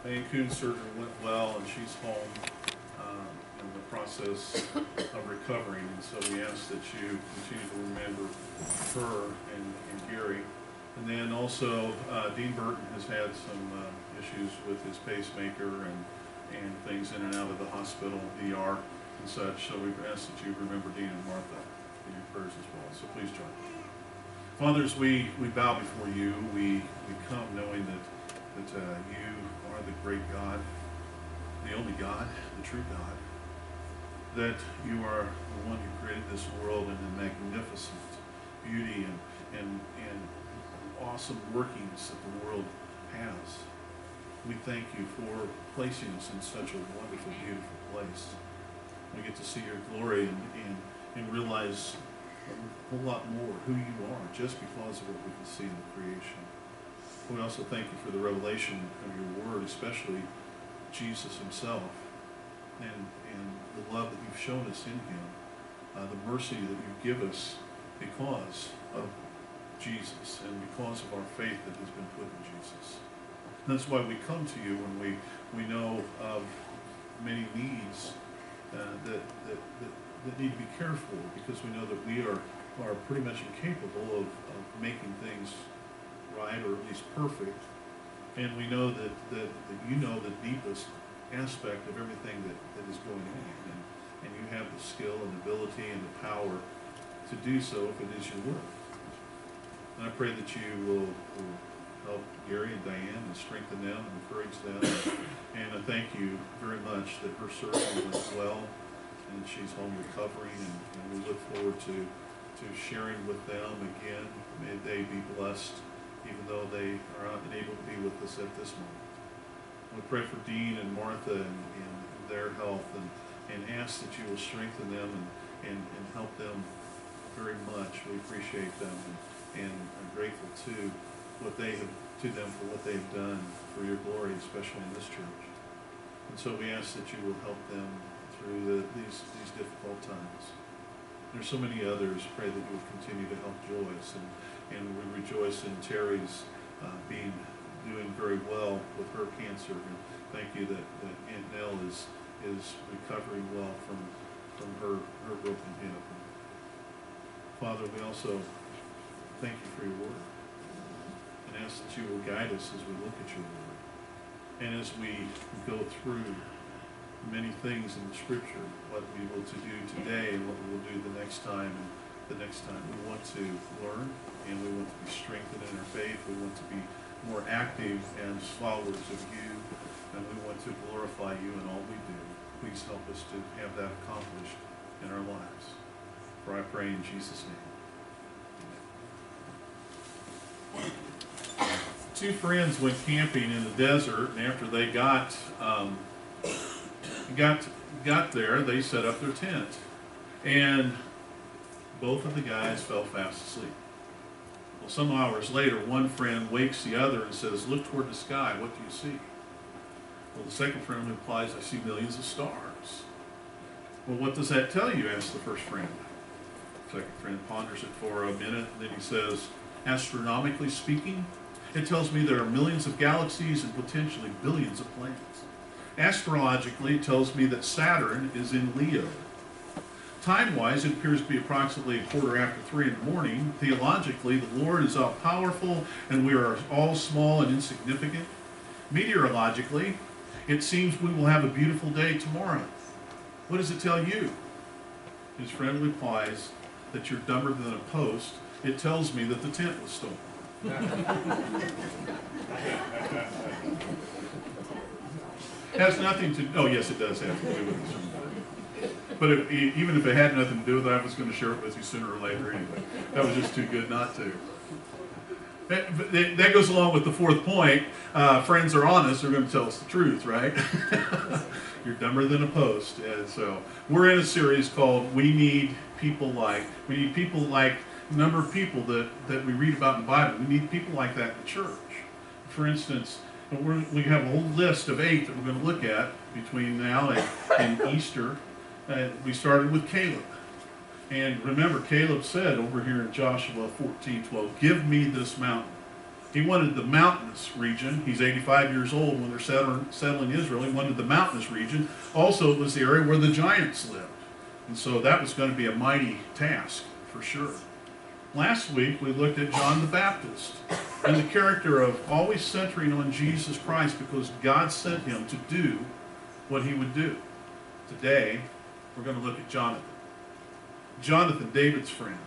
Diane Kuhn's surgery went well, and she's home in the process of recovering. And so we ask that you continue to remember her and Gary. And then also, Dean Burton has had some issues with his pacemaker and things in and out of the hospital, ER and such. So we ask that you remember Dean and Martha in your prayers as well. So please join me. Fathers, we bow before you. We come knowing that you are the great God, the only God, the true God, that you are the one who created this world in the magnificent beauty and awesome workings that the world has. We thank you for placing us in such a wonderful, beautiful place. We get to see your glory and realize a whole lot more who you are just because of what we can see in the creation. We also thank you for the revelation of your word, especially Jesus himself, and the love that you've shown us in him, the mercy that you give us because of Jesus and because of our faith that has been put in Jesus. And that's why we come to you when we know of many needs that need to be cared for, because we know that we are pretty much incapable of making things right, or at least perfect. And we know that you know the deepest aspect of everything that is going on, and you have the skill and ability and the power to do so if it is your will. And I pray that you will help Gary and Diane and strengthen them and encourage them. And I thank you very much that her surgery went well and she's home recovering, and we look forward to sharing with them again. May they be blessed, even though they are not able to be with us at this moment. We pray for Dean and Martha and their health, and ask that you will strengthen them and help them very much. We appreciate them and are grateful to them for what they've done for your glory, especially in this church. And so we ask that you will help them through these difficult times. There's so many others. Pray that you will continue to help Joyce, and we rejoice in Terry's doing very well with her cancer. And thank you that Aunt Nell is recovering well from her broken hip. Father, we also thank you for your word, and ask that you will guide us as we look at your word, and as we go through many things in the scripture, what we will to do today and what we will do the next time and the next time. We want to learn, and we want to be strengthened in our faith. We want to be more active as followers of you, and we want to glorify you in all we do. Please help us to have that accomplished in our lives. For I pray in Jesus' name. Two friends went camping in the desert, and after they got there, they set up their tent, and both of the guys fell fast asleep. Well, some hours later, one friend wakes the other and says, "Look toward the sky, what do you see?" Well, the second friend replies, "I see millions of stars." "Well, what does that tell you?" asks the first friend. The second friend ponders it for a minute, and then he says, "Astronomically speaking, it tells me there are millions of galaxies and potentially billions of planets. Astrologically, it tells me that Saturn is in Leo. Time-wise, it appears to be approximately 3:15 in the morning. Theologically, the Lord is all-powerful, and we are all small and insignificant. Meteorologically, it seems we will have a beautiful day tomorrow. What does it tell you?" His friend replies that you're dumber than a post. "It tells me that the tent was stolen." Has nothing to, oh yes, it does have to do with the sermon. But even if it had nothing to do with it, I was going to share it with you sooner or later anyway. That was just too good not to. That goes along with the fourth point. Friends are honest, they're going to tell us the truth, right? You're dumber than a post. And so we're in a series called We Need People Like the number of people that we read about in the Bible. We need people like that in the church. For instance, we have a whole list of 8 that we're going to look at between now and Easter. We started with Caleb. And remember, Caleb said over here in Joshua 14:12, "Give me this mountain." He wanted the mountainous region. He's 85 years old when they're settling Israel. He wanted the mountainous region. Also, it was the area where the giants lived. And so that was going to be a mighty task, for sure. Last week, we looked at John the Baptist and the character of always centering on Jesus Christ because God sent him to do what he would do. Today, we're going to look at Jonathan. Jonathan, David's friend.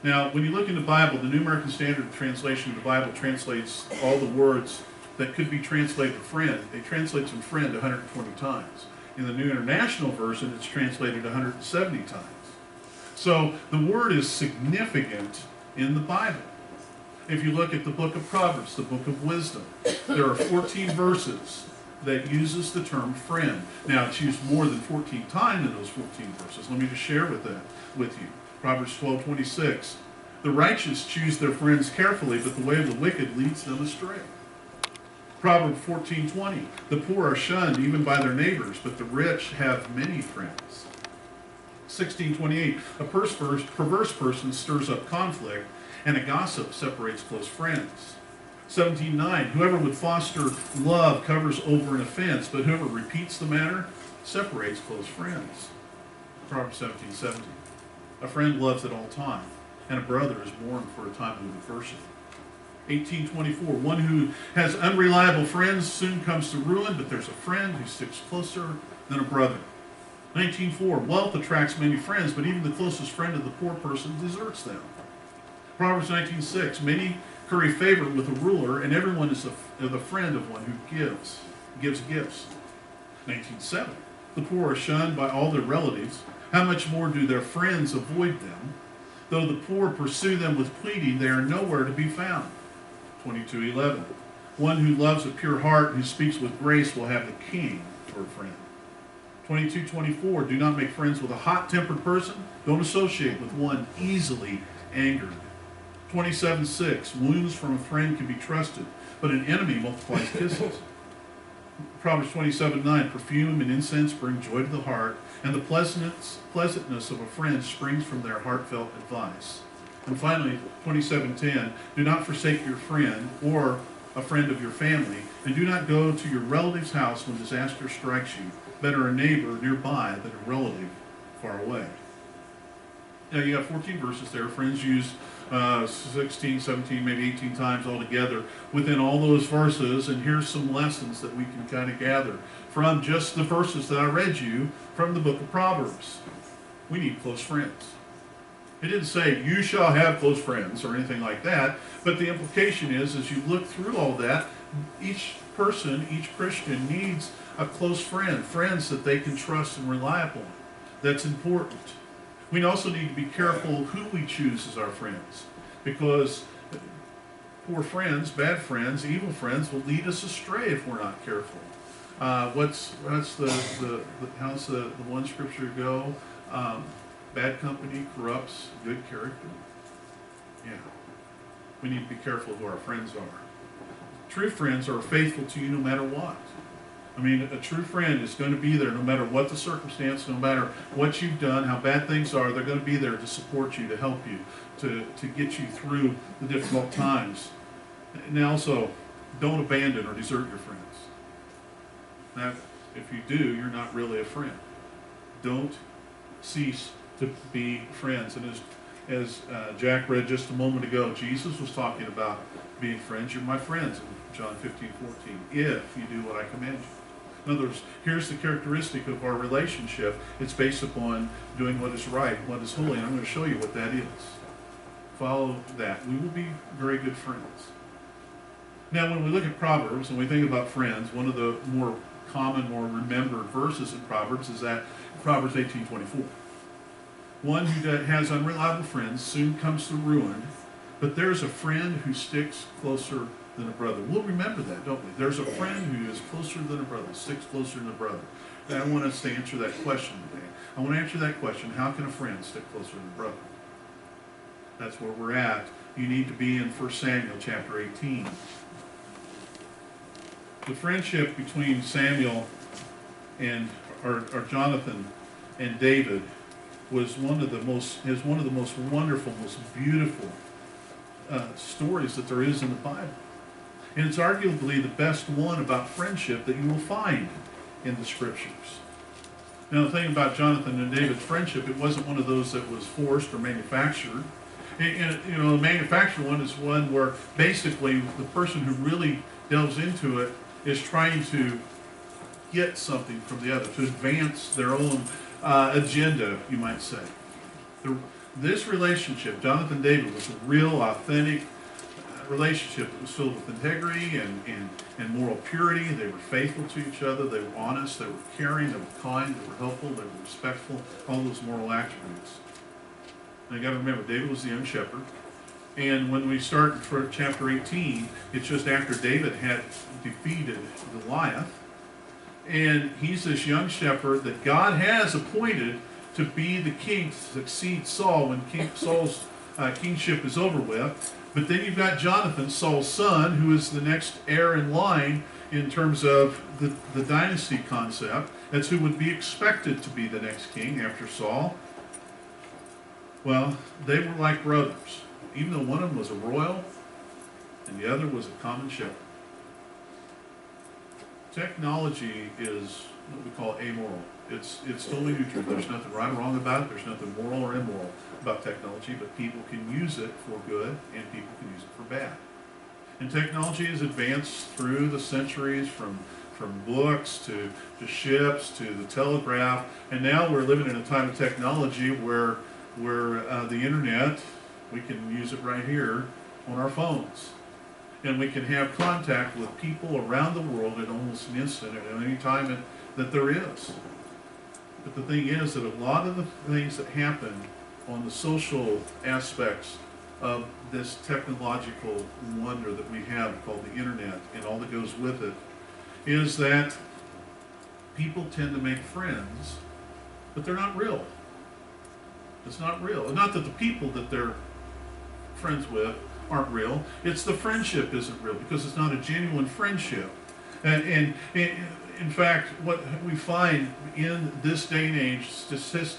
Now, when you look in the Bible, the New American Standard Translation of the Bible translates all the words that could be translated friend. They translate some friend 120 times. In the New International Version, it's translated 170 times. So the word is significant in the Bible. If you look at the book of Proverbs, the book of wisdom, there are 14 verses that uses the term friend. Now, it's used more than 14 times in those 14 verses. Let me just share with you. Proverbs 12:26. The righteous choose their friends carefully, but the way of the wicked leads them astray. Proverbs 14:20. The poor are shunned even by their neighbors, but the rich have many friends. 16:28. A perverse person stirs up conflict, and a gossip separates close friends. 17:9. Whoever would foster love covers over an offense, but whoever repeats the matter separates close friends. Proverbs 17:17. A friend loves at all time, and a brother is born for a time of adversity. 18:24. One who has unreliable friends soon comes to ruin, but there's a friend who sticks closer than a brother. 19:4. Wealth attracts many friends, but even the closest friend of the poor person deserts them. Proverbs 19:6. Many curry favor with a ruler, and everyone is the friend of one who gives gifts. 19:7. The poor are shunned by all their relatives. How much more do their friends avoid them? Though the poor pursue them with pleading, they are nowhere to be found. 22:11. One who loves a pure heart and who speaks with grace will have the king for a friend. 22:24. Do not make friends with a hot-tempered person. Don't associate with one easily angered. 27:6. Wounds from a friend can be trusted, but an enemy multiplies kisses. Proverbs 27:9. Perfume and incense bring joy to the heart, and the pleasantness of a friend springs from their heartfelt advice. And finally, 27:10. Do not forsake your friend or a friend of your family, and do not go to your relative's house when disaster strikes you. Better a neighbor nearby than a relative far away. Now you have 14 verses there. Friends use 16, 17, maybe 18 times altogether within all those verses. And here's some lessons that we can kind of gather from just the verses that I read you from the book of Proverbs. We need close friends. It didn't say you shall have close friends or anything like that, but the implication is as you look through all that, each person, each Christian needs a close friend, friends that they can trust and rely upon. That's important. We also need to be careful who we choose as our friends, because poor friends, bad friends, evil friends will lead us astray if we're not careful. How's the one scripture go? Bad company corrupts good character. Yeah, we need to be careful who our friends are. True friends are faithful to you no matter what. I mean, a true friend is going to be there no matter what the circumstance, no matter what you've done, how bad things are. They're going to be there to support you, to help you, to get you through the difficult times. And also, don't abandon or desert your friends. Now, if you do, you're not really a friend. Don't cease to be friends. And as Jack read just a moment ago, Jesus was talking about being friends. You're my friends in John 15:14, if you do what I command you. In other words, here's the characteristic of our relationship. It's based upon doing what is right, what is holy, and I'm going to show you what that is. Follow that. We will be very good friends. Now, when we look at Proverbs and we think about friends, one of the more common, more remembered verses in Proverbs is that Proverbs 18:24. One who has unreliable friends soon comes to ruin, but there's a friend who sticks closer than a brother. We'll remember that, don't we? There's a friend who is closer than a brother, sticks closer than a brother. And I want us to answer that question today. I want to answer that question, how can a friend stick closer than a brother? That's where we're at. You need to be in 1 Samuel chapter 18. The friendship between Samuel and or Jonathan and David was one of the most wonderful, most beautiful stories that there is in the Bible. And it's arguably the best one about friendship that you will find in the Scriptures. Now, the thing about Jonathan and David's friendship, it wasn't one of those that was forced or manufactured. And the manufactured one is one where basically the person who really delves into it is trying to get something from the other, to advance their own agenda, you might say. This relationship, Jonathan and David, was a real, authentic relationship that was filled with integrity and moral purity. They were faithful to each other. They were honest. They were caring. They were kind. They were helpful. They were respectful. All those moral attributes. And you got to remember, David was the young shepherd. And when we start for chapter 18, it's just after David had defeated Goliath. And he's this young shepherd that God has appointed to be the king, to succeed Saul when Saul's kingship is over with. But then you've got Jonathan, Saul's son, who is the next heir in line in terms of the dynasty concept. That's who would be expected to be the next king after Saul. Well, they were like brothers, even though one of them was a royal and the other was a common shepherd. Technology is what we call amoral. It's totally neutral. There's nothing right or wrong about it. There's nothing moral or immoral about technology, but people can use it for good and people can use it for bad. And technology has advanced through the centuries from books to ships to the telegraph, and now we're living in a time of technology where the internet, we can use it right here on our phones. And we can have contact with people around the world at almost an instant, at any time that there is. But the thing is that a lot of the things that happen on the social aspects of this technological wonder that we have called the internet and all that goes with it is that people tend to make friends, but they're not real. It's not real. Not that the people that they're friends with aren't real. It's the friendship isn't real because it's not a genuine friendship. And in fact, what we find in this day and age, statistics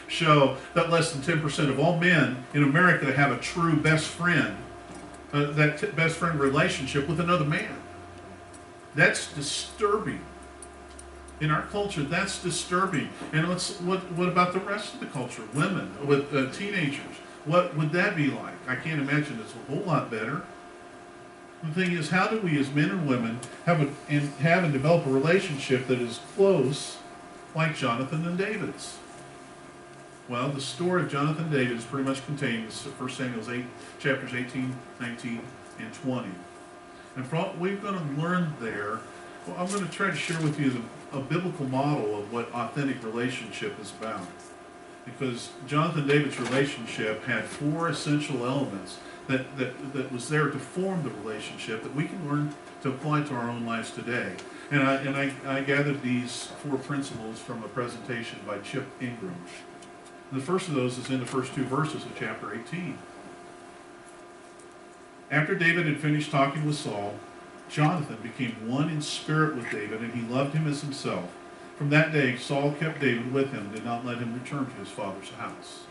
show that less than 10% of all men in America have a true best friend, best friend relationship with another man. That's disturbing. In our culture, that's disturbing. And what about the rest of the culture? Women, with teenagers. What would that be like? I can't imagine it's a whole lot better. The thing is, how do we as men and women have and develop a relationship that is close like Jonathan and David's? Well, the story of Jonathan and David is pretty much contained in 1 Samuel 8, chapters 18, 19, and 20. And from what we're going to learn there, well, I'm going to try to share with you a biblical model of what authentic relationship is about. Because Jonathan and David's relationship had 4 essential elements that was there to form the relationship that we can learn to apply to our own lives today. And I gathered these 4 principles from a presentation by Chip Ingram. And the first of those is in the first 2 verses of chapter 18. After David had finished talking with Saul, Jonathan became one in spirit with David, and he loved him as himself. From that day, Saul kept David with him, did not let him return to his father's house.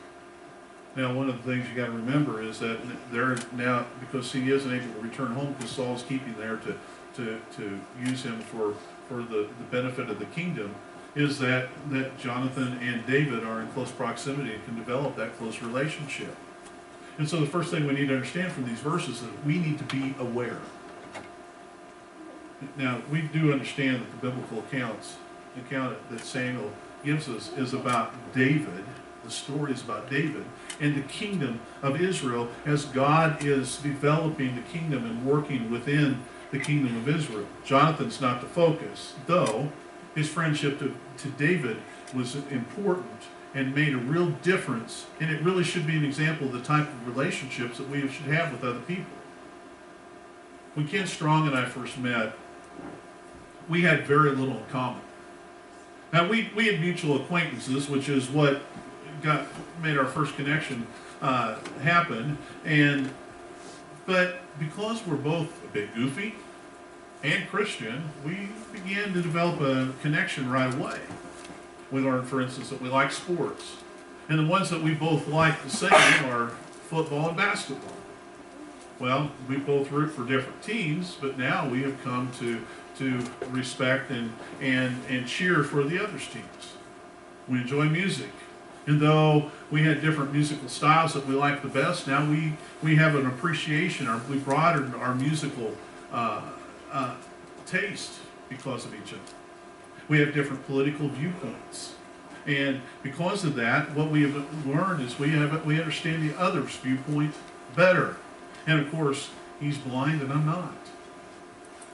Now, one of the things you got to remember is that they're now, because he isn't able to return home because Saul's keeping there to use him for the benefit of the kingdom, is that Jonathan and David are in close proximity and can develop that close relationship. And so the first thing we need to understand from these verses is that we need to be aware. Now, we do understand that the biblical account that Samuel gives us is about David. The story is about David and the kingdom of Israel as God is developing the kingdom and working within the kingdom of Israel. Jonathan's not the focus, though his friendship to David was important and made a real difference, and it really should be an example of the type of relationships that we should have with other people. When Ken Strong and I first met, we had very little in common. Now, we had mutual acquaintances, which is what made our first connection happen. But because we're both a bit goofy and Christian, we began to develop a connection right away. We learned, for instance, that we like sports. And the ones that we both like the same are football and basketball. Well, we both root for different teams, but now we have come to respect and cheer for the other teams. We enjoy music. And though we had different musical styles that we like the best, now we have an appreciation, we broadened our musical taste because of each other. We have different political viewpoints. And because of that, what we have learned is we understand the other's viewpoint better. And of course, he's blind and I'm not.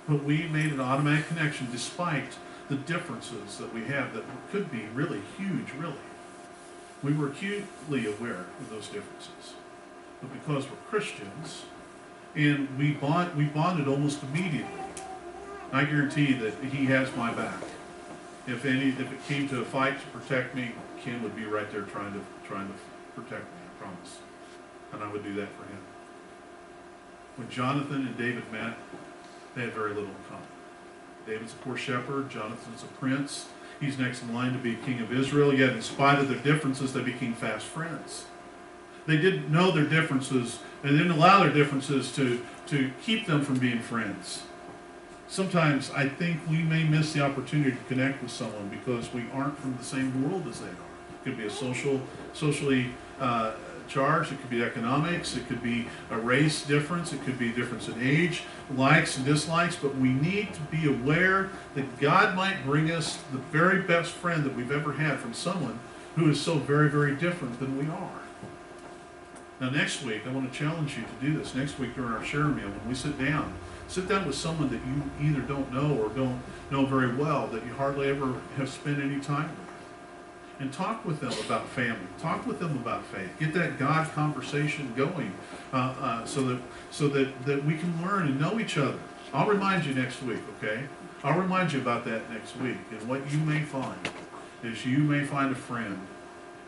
But we made an automatic connection despite the differences that we have that could be really huge, really. We were acutely aware of those differences. But because we're Christians, and we bonded almost immediately, I guarantee that he has my back. If it came to a fight to protect me, Ken would be right there trying to protect me, I promise. And I would do that for him. When Jonathan and David met, they had very little in common. David's a poor shepherd, Jonathan's a prince. He's next in line to be king of Israel, yet in spite of their differences, they became fast friends. They didn't know their differences, and they didn't allow their differences to keep them from being friends. Sometimes I think we may miss the opportunity to connect with someone because we aren't from the same world as they are. It could be a socially charged, it could be economics, it could be a race difference, it could be a difference in age, likes and dislikes, but we need to be aware that God might bring us the very best friend that we've ever had from someone who is so very, very different than we are. Now next week, I want to challenge you to do this. Next week during our share meal, when we sit down with someone that you either don't know or don't know very well, that you hardly ever have spent any time with. And talk with them about family. Talk with them about faith. Get that God conversation going so that we can learn and know each other. I'll remind you next week, okay? I'll remind you about that next week. And what you may find is you may find a friend,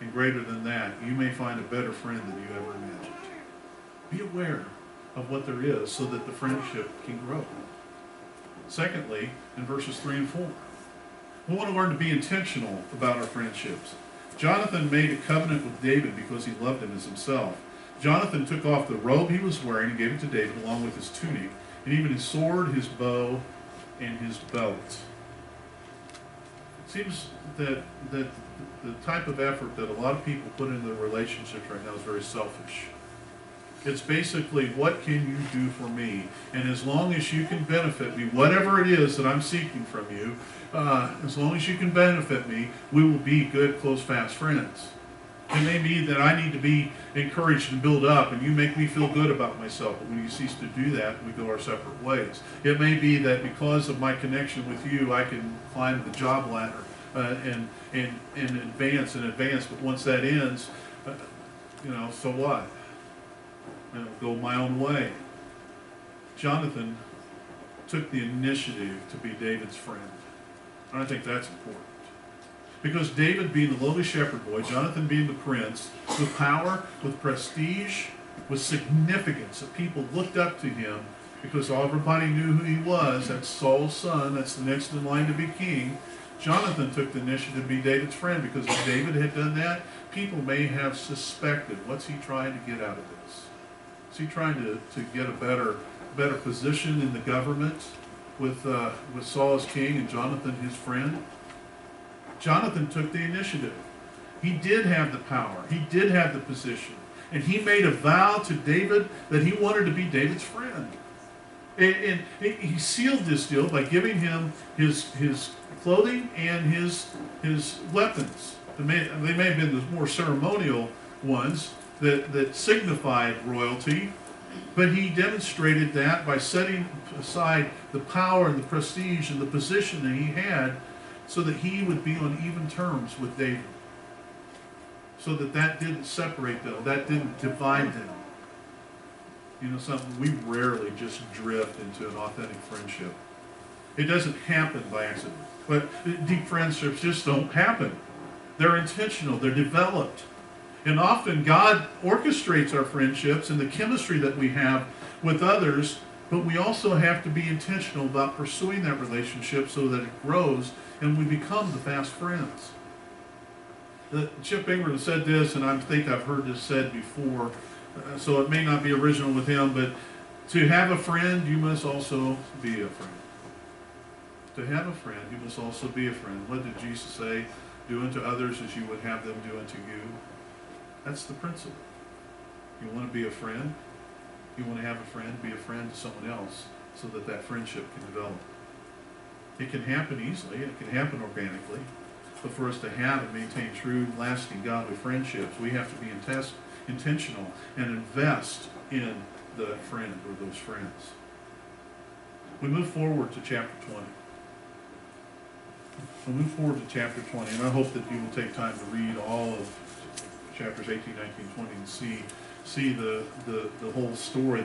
and greater than that, you may find a better friend than you ever imagined. Be aware of what there is so that the friendship can grow. Secondly, in verses 3 and 4, we want to learn to be intentional about our friendships. Jonathan made a covenant with David because he loved him as himself. Jonathan took off the robe he was wearing and gave it to David along with his tunic, and even his sword, his bow, and his belt. It seems that the type of effort that a lot of people put into their relationships right now is very selfish. It's basically, what can you do for me? And as long as you can benefit me, whatever it is that I'm seeking from you, as long as you can benefit me, we will be good, close, fast friends. It may be that I need to be encouraged and build up, and you make me feel good about myself. But when you cease to do that, we go our separate ways. It may be that because of my connection with you, I can climb the job ladder and advance and advance. But once that ends, so what? I'll go my own way. Jonathan took the initiative to be David's friend. And I think that's important. Because David being the lowly shepherd boy, Jonathan being the prince, with power, with prestige, with significance, that people looked up to him because everybody knew who he was. That's Saul's son. That's the next in line to be king. Jonathan took the initiative to be David's friend because if David had done that, people may have suspected, what's he trying to get out of this? Is he trying to get a better position in the government with Saul as king and Jonathan his friend? Jonathan took the initiative. He did have the power. He did have the position. And he made a vow to David that he wanted to be David's friend. And he sealed this deal by giving him his clothing and his weapons. They may have been the more ceremonial ones that signified royalty, but he demonstrated that by setting aside the power and the prestige and the position that he had so that he would be on even terms with David. So that didn't separate them, that didn't divide them. You know something, we rarely just drift into an authentic friendship. It doesn't happen by accident. But deep friendships just don't happen. They're intentional, they're developed. And often God orchestrates our friendships and the chemistry that we have with others, but we also have to be intentional about pursuing that relationship so that it grows and we become the fast friends. Chip Ingram said this, and I think I've heard this said before. So it may not be original with him, but to have a friend, you must also be a friend. To have a friend, you must also be a friend. What did Jesus say? Do unto others as you would have them do unto you. That's the principle. You want to be a friend? You want to have a friend? Be a friend to someone else so that that friendship can develop. It can happen easily. It can happen organically. But for us to have and maintain true, lasting, godly friendships, we have to be intentional and invest in the friend or those friends. We move forward to chapter 20. We'll move forward to chapter 20, and I hope that you will take time to read all of chapters 18, 19, 20 and see the whole story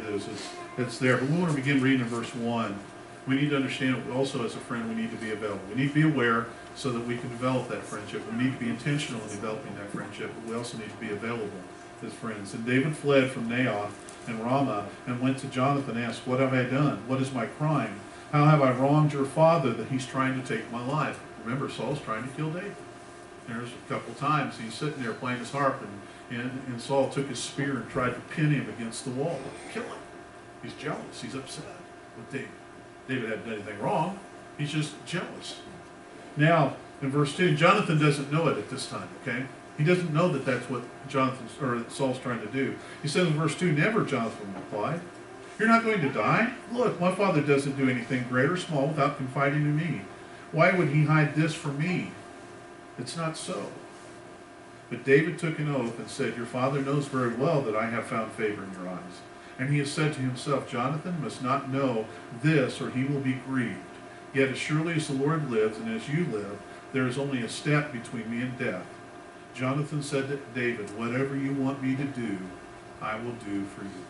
that's there. But we want to begin reading in verse 1. We need to understand also as a friend we need to be available. We need to be aware so that we can develop that friendship. We need to be intentional in developing that friendship, but we also need to be available as friends. And David fled from Naioth and Ramah and went to Jonathan and asked, "What have I done? What is my crime? How have I wronged your father that he's trying to take my life?" Remember, Saul's trying to kill David. There's a couple times he's sitting there playing his harp, and Saul took his spear and tried to pin him against the wall. Kill him. He's jealous. He's upset with David. David hadn't done anything wrong. He's just jealous. Now, in verse 2, Jonathan doesn't know it at this time, okay? He doesn't know that that's what Saul's trying to do. He says in verse 2, "Never," Jonathan replied. "You're not going to die? Look, my father doesn't do anything great or small without confiding in me. Why would he hide this from me? It's not so." But David took an oath and said, "Your father knows very well that I have found favor in your eyes." And he has said to himself, "Jonathan must not know this, or he will be grieved. Yet as surely as the Lord lives, and as you live, there is only a step between me and death." Jonathan said to David, "Whatever you want me to do, I will do for you."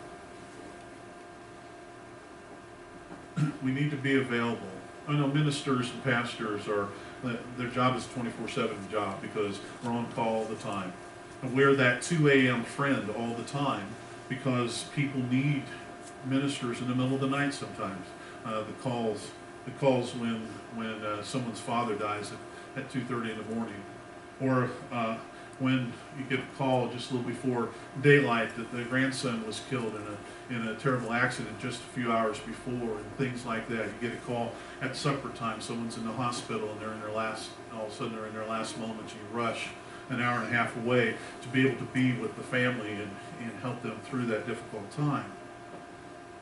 We need to be available. I know ministers and pastors their job is a 24/7 job because we're on call all the time. And we're that 2 a.m. friend all the time because people need ministers in the middle of the night sometimes. The calls when someone's father dies at 2:30 in the morning, or when you get a call just a little before daylight that the grandson was killed in a terrible accident just a few hours before, and things like that. You get a call at supper time, someone's in the hospital and all of a sudden they're in their last moments, and you rush an hour and a half away to be able to be with the family and help them through that difficult time.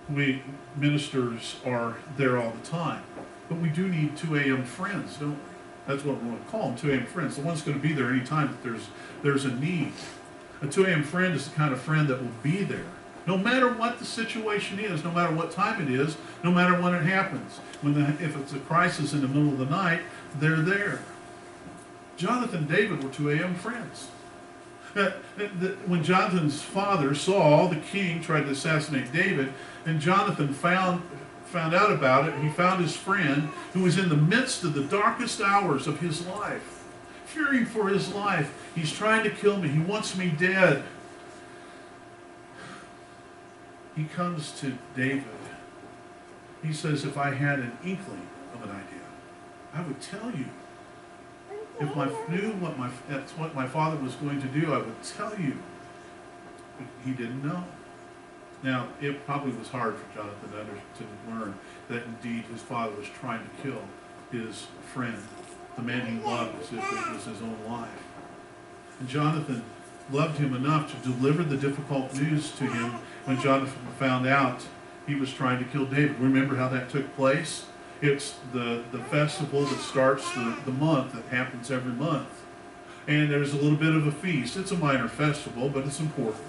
We ministers are there all the time, but we do need 2 a.m. friends, don't we? That's what we're going to call them, 2 a.m. friends. The one's going to be there anytime that there's a need. A 2 a.m. friend is the kind of friend that will be there, no matter what the situation is, no matter what time it is, no matter when it happens. If it's a crisis in the middle of the night, they're there. Jonathan and David were 2 a.m. friends. When Jonathan's father, Saul, the king, tried to assassinate David, and Jonathan found out about it, he found his friend who was in the midst of the darkest hours of his life, fearing for his life. He's trying to kill me. He wants me dead. He comes to David. He says, "If I had an inkling of an idea, I would tell you. If I knew what my father was going to do, I would tell you." But he didn't know. Now, it probably was hard for Jonathan to learn that indeed his father was trying to kill his friend, the man he loved as if it was his own life. And Jonathan loved him enough to deliver the difficult news to him when Jonathan found out he was trying to kill David. Remember how that took place? It's the festival that starts the month, that happens every month. And there's a little bit of a feast. It's a minor festival, but it's important.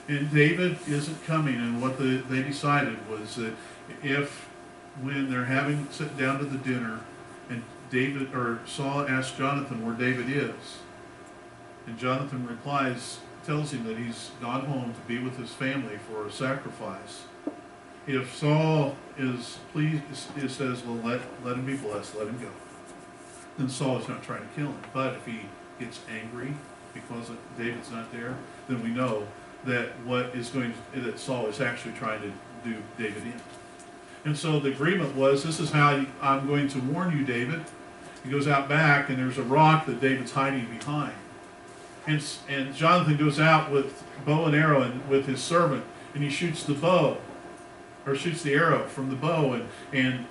And David isn't coming, and what they decided was that when they're sitting down to the dinner, and Saul asks Jonathan where David is, and Jonathan tells him that he's gone home to be with his family for a sacrifice. If Saul is pleased, it says, "Well, let him be blessed, let him go." Then Saul is not trying to kill him. But if he gets angry because David's not there, then we know that that Saul is actually trying to do David in. And so the agreement was, this is how I'm going to warn you, David. He goes out back, and there's a rock that David's hiding behind. And Jonathan goes out with bow and arrow and with his servant, and he shoots the bow, or shoots the arrow from the bow, and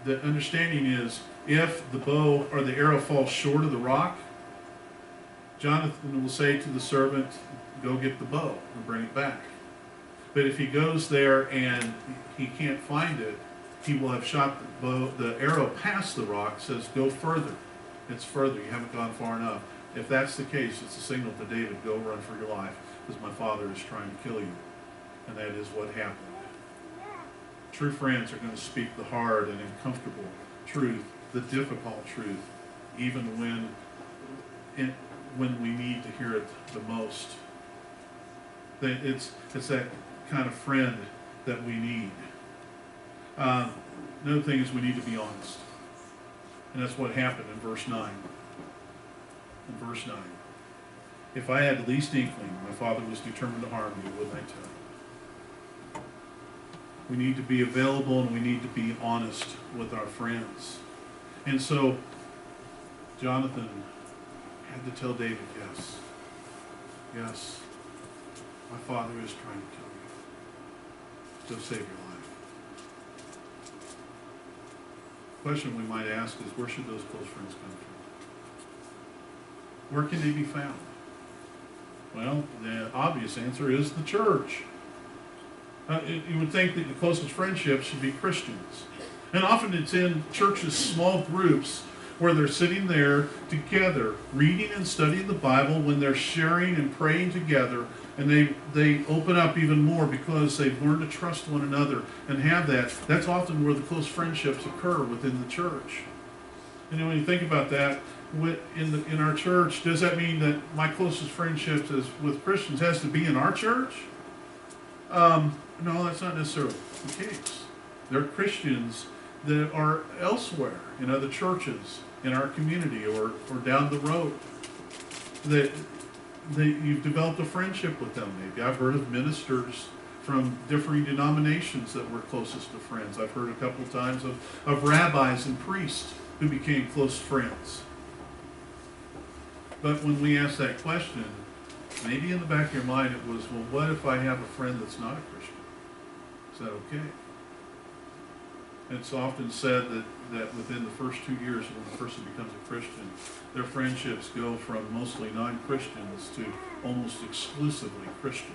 the understanding is if the bow or the arrow falls short of the rock, Jonathan will say to the servant, go get the bow and bring it back. But if he goes there and he can't find it, he will have shot the arrow past the rock, says, go further. It's further, you haven't gone far enough. If that's the case, it's a signal to David, go run for your life, because my father is trying to kill you. And that is what happened. True friends are going to speak the hard and uncomfortable truth, the difficult truth, even when we need to hear it the most. It's that kind of friend that we need. Another thing is we need to be honest. And that's what happened in verse 9. In verse 9. If I had the least inkling, my father was determined to harm you, wouldn't I tell you? We need to be available and we need to be honest with our friends. And so, Jonathan had to tell David, yes, yes, my father is trying to kill you. Go save your life. The question we might ask is, where should those close friends come from? Where can they be found? Well, the obvious answer is the church. You would think that the closest friendships should be Christians. And often it's in churches' small groups where they're sitting there together, reading and studying the Bible, when they're sharing and praying together, and they open up even more because they've learned to trust one another and have that. That's often where the close friendships occur within the church. And when you think about that, in our church, does that mean that my closest friendships with Christians has to be in our church? No, that's not necessarily the case. There are Christians that are elsewhere in other churches in our community or down the road that you've developed a friendship with them. Maybe I've heard of ministers from differing denominations that were closest to friends. I've heard a couple times of rabbis and priests who became close friends. But when we ask that question, maybe in the back of your mind it was, well, what if I have a friend that's not a Christian? Is that okay? It's often said that within the first 2 years when the person becomes a Christian, their friendships go from mostly non-Christians to almost exclusively Christians.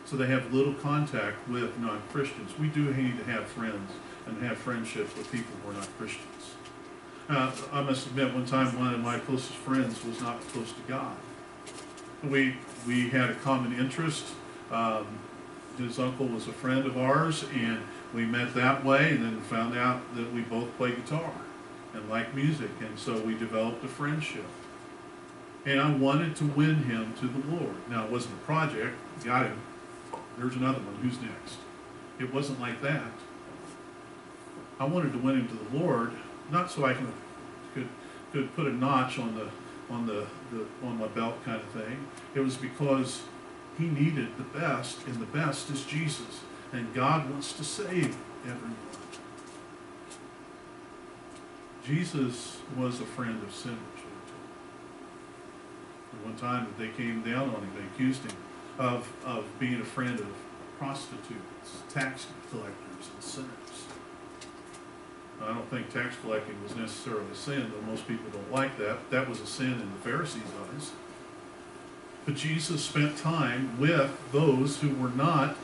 So they have little contact with non-Christians. We do need to have friends and have friendships with people who are not Christians. I must admit, one time one of my closest friends was not close to God. We had a common interest. His uncle was a friend of ours, and we met that way, and then found out that we both play guitar and like music, and so we developed a friendship. And I wanted to win him to the Lord. Now, it wasn't a project. Got him. There's another one. Who's next? It wasn't like that. I wanted to win him to the Lord, not so I could put a notch on my belt kind of thing. It was because he needed the best, and the best is Jesus. And God wants to save everyone. Jesus was a friend of sinners. At one time that they came down on him, they accused him of being a friend of prostitutes, tax collectors, and sinners. I don't think tax collecting was necessarily a sin, though most people don't like that. That was a sin in the Pharisees' eyes. But Jesus spent time with those who were not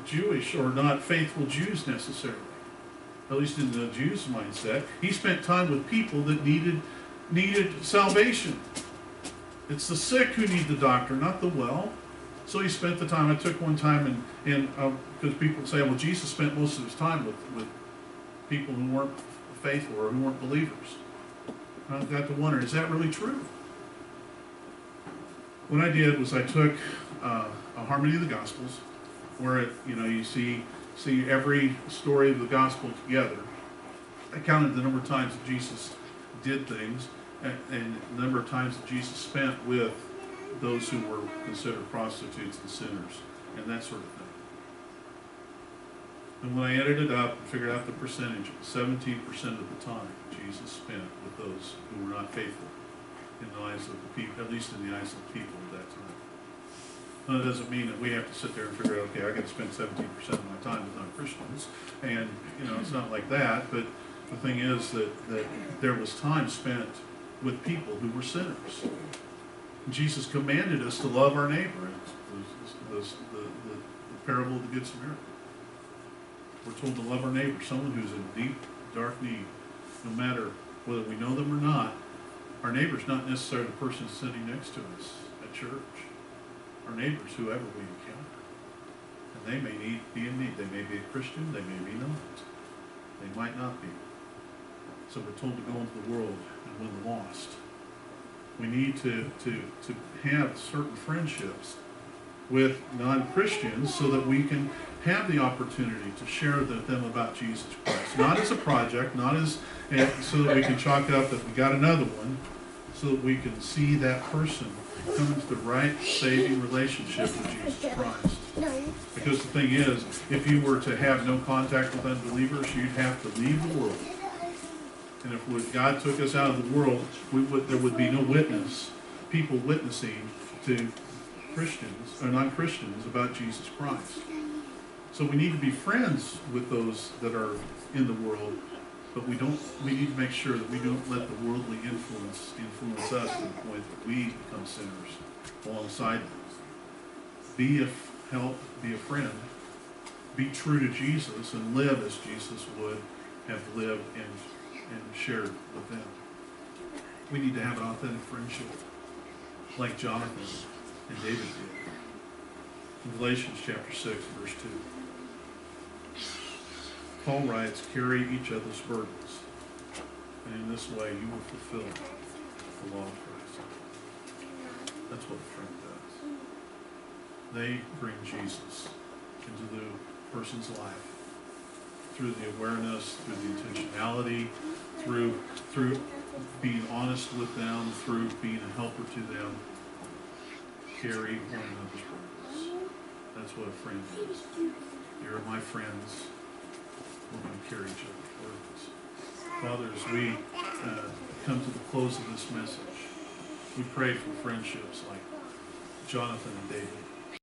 Jewish or not faithful Jews necessarily. At least in the Jews' mindset. He spent time with people that needed salvation. It's the sick who need the doctor, not the well. So he spent the time. I took one time and because people say, well, Jesus spent most of his time with people who weren't faithful or who weren't believers. I got to wonder, is that really true? What I did was I took a Harmony of the Gospels, where you see every story of the gospel together. I counted the number of times that Jesus did things and the number of times that Jesus spent with those who were considered prostitutes and sinners and that sort of thing. And when I added it up and figured out the percentage, 17% of the time Jesus spent with those who were not faithful. in the eyes of the people, at least in the eyes of the people at that time. Now, that doesn't mean that we have to sit there and figure out, okay, I got to spend 17% of my time with non-Christians, and, you know, it's not like that, but the thing is that there was time spent with people who were sinners. Jesus commanded us to love our neighbor. The parable of the Good Samaritan. We're told to love our neighbor, someone who's in deep, dark need, no matter whether we know them or not. Our neighbor's not necessarily the person sitting next to us at church. Our neighbor's whoever we encounter. And they may be in need. They may be a Christian, they may be not. They might not be. So we're told to go into the world and win the lost. We need to have certain friendships with non-Christians so that we can have the opportunity to share with them about Jesus Christ. Not as a project, not as so that we can chalk up that we got another one, so that we can see that person come into the right saving relationship with Jesus Christ. Because the thing is, if you were to have no contact with unbelievers, you'd have to leave the world. And if God took us out of the world, there would be no witness, people witnessing to Christians or non-Christians about Jesus Christ. So we need to be friends with those that are in the world, but we need to make sure that we don't let the worldly influence us to the point that we become sinners alongside them. Be a help, be a friend, be true to Jesus, and live as Jesus would have lived and shared with them. We need to have an authentic friendship, like Jonathan and David did. In Galatians chapter 6, verse 2. Paul writes, carry each other's burdens, and in this way you will fulfill the law of Christ. That's what a friend does. They bring Jesus into the person's life through the awareness, through the intentionality, through being honest with them, through being a helper to them. Carry one another's burdens. That's what a friend is. You're my friends. We're going to carry each other's burdens. Father, as we come to the close of this message, we pray for friendships like Jonathan and David.